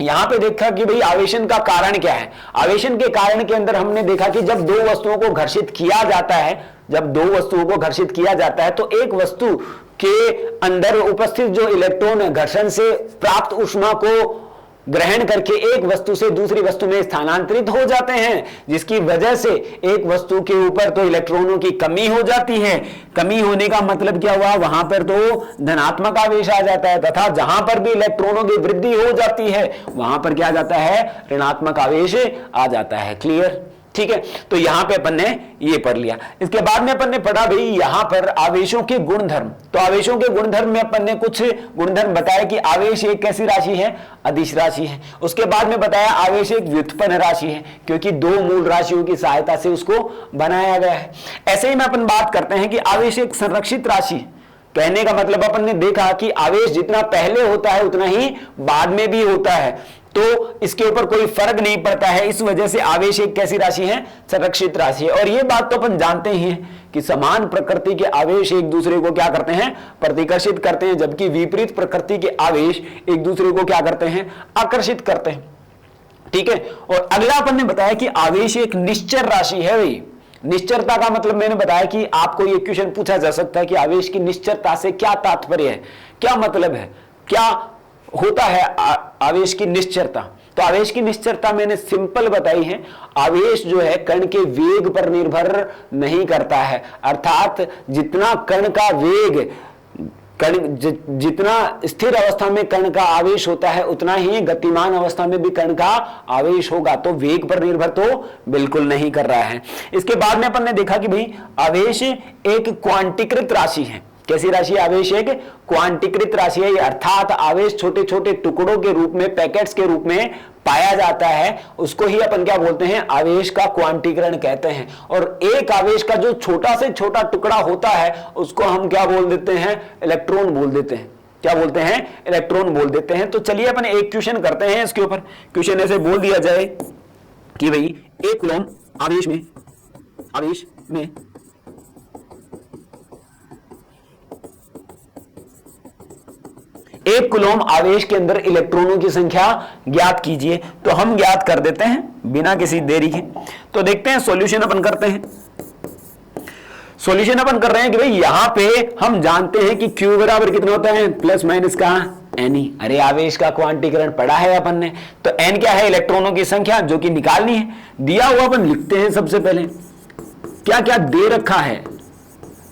Speaker 1: यहां पे देखा कि भाई आवेशन का कारण क्या है। आवेशन के कारण के अंदर हमने देखा कि जब दो वस्तुओं को घर्षित किया जाता है, जब दो वस्तुओं को घर्षित किया जाता है तो एक वस्तु के अंदर उपस्थित जो इलेक्ट्रॉन घर्षण से प्राप्त ऊष्मा को ग्रहण करके एक वस्तु से दूसरी वस्तु में स्थानांतरित हो जाते हैं, जिसकी वजह से एक वस्तु के ऊपर तो इलेक्ट्रॉनों की कमी हो जाती है। कमी होने का मतलब क्या हुआ? वहां पर तो धनात्मक आवेश आ जाता है, तथा जहां पर भी इलेक्ट्रॉनों की वृद्धि हो जाती है वहां पर क्या आ जाता है? ऋणात्मक आवेश आ जाता है। क्लियर? ठीक है, तो यहां पे अपन ने ये पढ़ लिया। इसके बाद में अपन ने पढ़ा भाई यहां पर आवेशों के गुणधर्म। तो आवेशों के गुणधर्म में अपन ने कुछ गुणधर्म बताया कि आवेश एक कैसी राशि है? अदिश राशि है। उसके बाद में बताया आवेश एक व्युत्पन्न राशि है, क्योंकि दो मूल राशियों की सहायता से उसको बनाया गया है। ऐसे ही में अपन बात करते हैं कि आवेश एक संरक्षित राशि। कहने का मतलब अपन ने देखा कि आवेश जितना पहले होता है उतना ही बाद में भी होता है, तो इसके ऊपर कोई फर्क नहीं पड़ता है। इस वजह से आवेश एक कैसी राशि है? संरक्षित राशि है। और यह बात तो अपन जानते ही हैं कि समान प्रकृति के आवेश एक दूसरे को क्या करते हैं? प्रतिकर्षित करते हैं, जबकि विपरीत प्रकृति के आवेश एक दूसरे को क्या करते हैं? आकर्षित करते हैं। ठीक है, और अगला अपन ने बताया कि आवेश एक निश्चर राशि है। भाई निश्चरता का मतलब मैंने बताया कि आपको यह क्वेश्चन पूछा जा सकता है कि आवेश की निश्चरता से क्या तात्पर्य है, क्या मतलब है, क्या होता है आवेश की निश्चरता। तो आवेश की निश्चरता मैंने सिंपल बताई है। आवेश जो है कण के वेग पर निर्भर नहीं करता है, अर्थात जितना कण का वेग, जितना स्थिर अवस्था में कण का आवेश होता है उतना ही गतिमान अवस्था में भी कण का आवेश होगा। तो वेग पर निर्भर तो बिल्कुल नहीं कर रहा है। इसके बाद में अपन ने देखा कि भाई आवेश एक क्वांटीकृत राशि है। कैसी राशि? आवेश एक क्वांटीकृत राशि है, अर्थात आवेश छोटे छोटे टुकड़ों के रूप में, पैकेट्स के रूप में पाया जाता है। उसको ही अपन क्या बोलते हैं? आवेश का क्वांटीकरण कहते हैं। और एक आवेश का जो छोटा से छोटा टुकड़ा होता है उसको हम क्या बोल देते हैं? इलेक्ट्रॉन बोल देते हैं। क्या बोलते हैं? इलेक्ट्रॉन बोल देते हैं। तो चलिए अपन एक क्वेश्चन करते हैं इसके ऊपर। क्वेश्चन ऐसे बोल दिया जाए कि भाई एक कूलम आवेश में 1 कूलम आवेश के अंदर इलेक्ट्रॉनों की संख्या ज्ञात कीजिए। तो हम ज्ञात कर देते हैं बिना किसी देरी के। तो देखते हैं सॉल्यूशन अपन करते हैं। सॉल्यूशन अपन कर रहे हैं कि भाई यहां पे हम जानते हैं कि Q बराबर कितना होता है? प्लस माइनस का N। अरे आवेश का क्वांटीकरण पढ़ा है अपन ने। तो N क्या है? इलेक्ट्रॉनों की संख्या, जो कि निकालनी है। दिया हुआ अपन लिखते हैं। सबसे पहले क्या क्या दे रखा है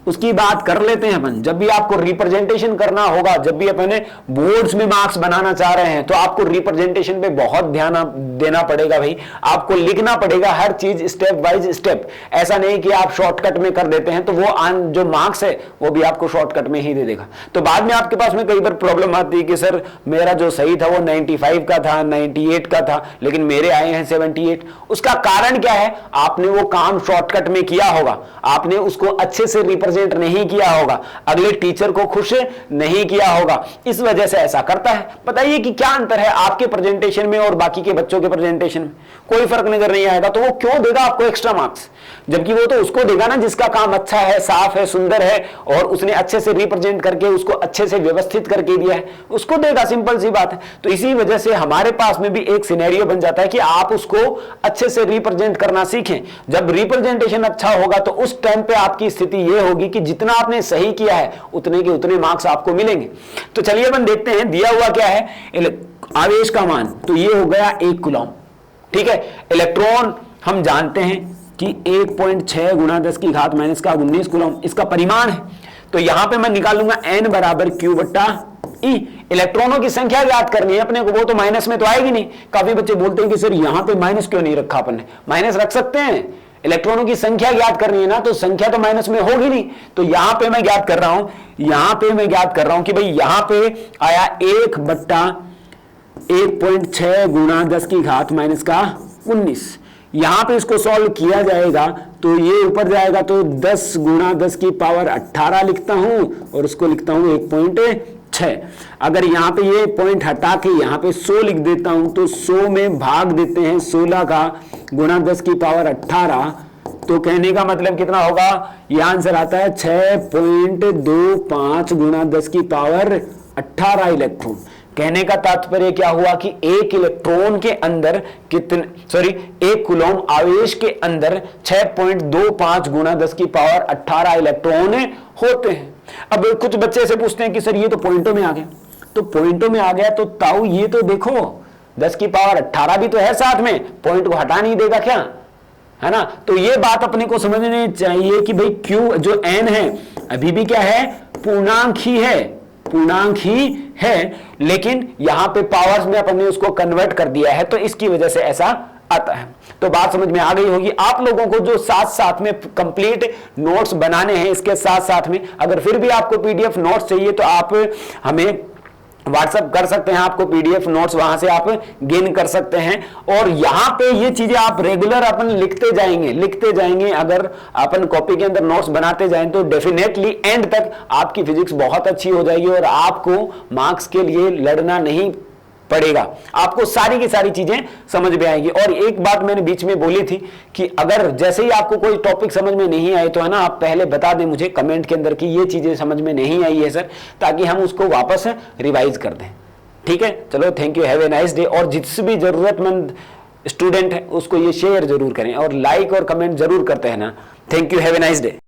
Speaker 1: उसकी बात कर लेते हैं अपन। जब भी आपको रिप्रेजेंटेशन करना होगा, जब भी अपने बोर्ड्स में मार्क्स बनाना चाह रहे हैं, तो आपको रिप्रेजेंटेशन पे बहुत ध्यान देना पड़ेगा। भाई आपको लिखना पड़ेगा हर चीज स्टेप बाय स्टेप। ऐसा नहीं कि आप शॉर्टकट में कर देते हैं तो वो जो मार्क्स है वो भी आपको शॉर्टकट में ही दे देगा। तो बाद में आपके पास में कई बार प्रॉब्लम आती है कि सर मेरा जो सही था वो 95 का था, 98 का था, लेकिन मेरे आए हैं 78। उसका कारण क्या है? आपने वो काम शॉर्टकट में किया होगा, आपने उसको अच्छे से रिप्रेजेंट नहीं किया होगा, अगले टीचर को खुश नहीं किया होगा, इस वजह से ऐसा करता है। बताइए कि क्या अंतर है आपके प्रेजेंटेशन में और बाकी के बच्चों के प्रेजेंटेशन में? कोई फर्क नजर नहीं आएगा। तो वो क्यों देगा आपको एक्स्ट्रा मार्क्स? जबकि वो तो उसको देगा ना जिसका काम अच्छा है, साफ है, सुंदर है और उसने अच्छे से रिप्रेजेंट करके उसको अच्छे से व्यवस्थित करके दिया है, उसको देगा। सिंपल सी बात है। तो इसी वजह से हमारे पास में भी एक सिनेरियो बन जाता है कि आप उसको अच्छे से रिप्रेजेंट करना सीखें। जब रिप्रेजेंटेशन अच्छा होगा तो उस टाइम पे आपकी स्थिति यह होगी कि जितना आपने सही किया है उतने के उतने मार्क्स आपको मिलेंगे। तो चलिए अपन देखते हैं दिया हुआ क्या है आवेश का मान। तो ये हो गया 1 कूलम। ठीक है, इलेक्ट्रॉन हम जानते हैं कि 1.6 गुणा 10 की घात माइनस का 19 कूलम इसका परिमाण है। तो यहां पे मैं निकालूंगा N बराबर Q बट्टा E। इलेक्ट्रॉनों की संख्या ज्ञात करनी है अपने को, वो तो माइनस में तो आएगी नहीं। काफी बच्चे बोलते हैं कि सर यहां पे माइनस क्यों नहीं रखा अपन ने? माइनस रख सकते हैं, इलेक्ट्रॉनों की संख्या ज्ञात करनी है ना, तो संख्या तो माइनस में होगी नहीं। तो यहां पे मैं ज्ञात कर रहा हूं, यहां पे मैं ज्ञात कर रहा हूं कि भाई यहां पे आया 1 बट्टा 1.6 गुणा 10 की घात माइनस का 19। यहां पे इसको सॉल्व किया जाएगा तो ये ऊपर जाएगा तो 10 गुणा 10 की पावर 18 लिखता हूं और उसको लिखता हूं 1.6। अगर यहां पे ये पॉइंट हटा के यहां पे 100 लिख देता हूं तो 100 में भाग देते हैं 16 का गुणा 10 की पावर 18, तो कहने का मतलब कितना होगा, ये आंसर आता है 6.25 गुणा 10 की पावर 18 इलेक्ट्रॉन। कहने का तात्पर्य क्या हुआ कि एक इलेक्ट्रॉन के अंदर एक कूलॉम आवेश के अंदर 6.25 गुणा 10 की पावर 18 इलेक्ट्रॉन होते हैं। अब कुछ बच्चे से पूछते हैं कि सर ये तो पॉइंटों में आ गया, तो पॉइंटों में आ गया तो ताऊ ये तो देखो 10 की पावर 18 भी तो है साथ में, पॉइंट को हटा नहीं देगा क्या, है ना। तो ये बात अपने को समझनी चाहिए कि भाई क्यू जो एन है अभी भी क्या है, पूर्णांक ही है, लेकिन यहां पे पावर्स में अपने उसको कन्वर्ट कर दिया है, तो इसकी वजह से ऐसा आता है। तो बात समझ में आ गई होगी आप लोगों को। जो साथ साथ में कंप्लीट नोट्स बनाने हैं, इसके साथ साथ में अगर फिर भी आपको पीडीएफ नोट्स चाहिए तो आप हमें व्हाट्सएप कर सकते हैं, आपको पीडीएफ नोट्स वहां से आप गेन कर सकते हैं। और यहां पे ये चीजें आप रेगुलर अपन लिखते जाएंगे। अगर अपन कॉपी के अंदर नोट्स बनाते जाएं तो डेफिनेटली एंड तक आपकी फिजिक्स बहुत अच्छी हो जाएगी और आपको मार्क्स के लिए लड़ना नहीं पड़ेगा, आपको सारी की सारी चीजें समझ में आएगी। और एक बात मैंने बीच में बोली थी कि अगर जैसे ही आपको कोई टॉपिक समझ में नहीं आए तो है ना, आप पहले बता दें मुझे कमेंट के अंदर कि ये चीजें समझ में नहीं आई है सर, ताकि हम उसको वापस रिवाइज कर दें। ठीक है, चलो thank you, have a nice day. और जिस भी जरूरतमंद स्टूडेंट है उसको ये शेयर जरूर करें और लाइक और कमेंट जरूर करते हैं ना। Thank you, have a nice day.